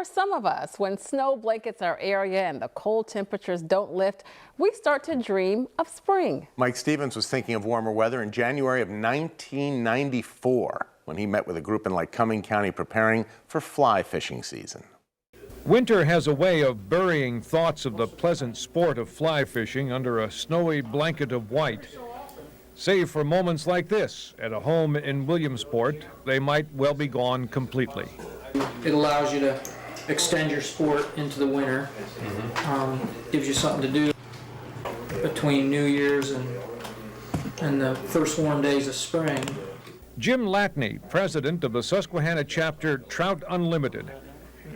for some of us, when snow blankets our area and the cold temperatures don't lift, we start to dream of spring. Mike Stevens was thinking of warmer weather in January of 1994 when he met with a group in Lycoming-County preparing for fly fishing season. Winter has a way of burying thoughts of the pleasant sport of fly fishing under a snowy blanket of white. Save for moments like this at a home in Williamsport, they might well be gone completely. It allows you to extend your sport into the winter. Gives you something to do between New Year's and the first warm days of spring. Jim Latney, president of the Susquehanna chapter Trout Unlimited.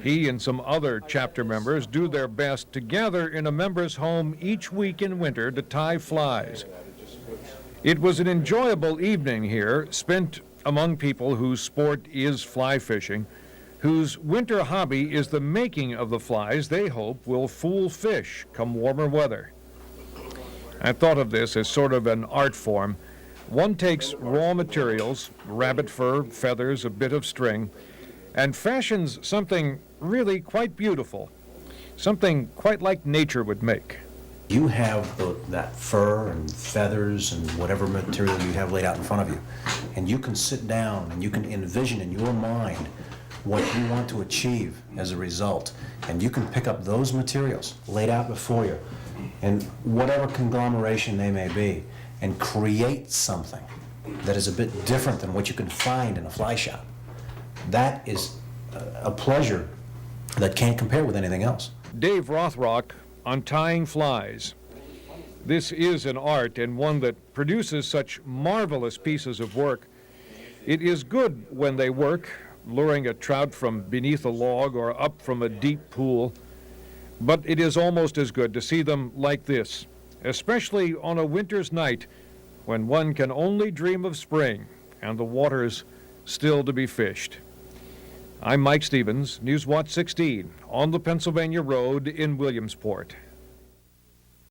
He and some other chapter members do their best to gather in a member's home each week in winter to tie flies. It was an enjoyable evening here, spent among people whose sport is fly fishing, whose winter hobby is the making of the flies they hope will fool fish come warmer weather. I thought of this as sort of an art form. One takes raw materials, rabbit fur, feathers, a bit of string, and fashions something really quite beautiful, something quite like nature would make. You have that fur and feathers and whatever material you have laid out in front of you, and you can sit down and you can envision in your mind what you want to achieve as a result, and you can pick up those materials laid out before you, and whatever conglomeration they may be, and create something that is a bit different than what you can find in a fly shop. That is a pleasure that can't compare with anything else. Dave Rothrock on tying flies. This is an art, and one that produces such marvelous pieces of work. It is good when they work, luring a trout from beneath a log or up from a deep pool, but it is almost as good to see them like this, especially on a winter's night when one can only dream of spring and the waters still to be fished. I'm Mike Stevens, News Watch 16, on the Pennsylvania Road in Williamsport.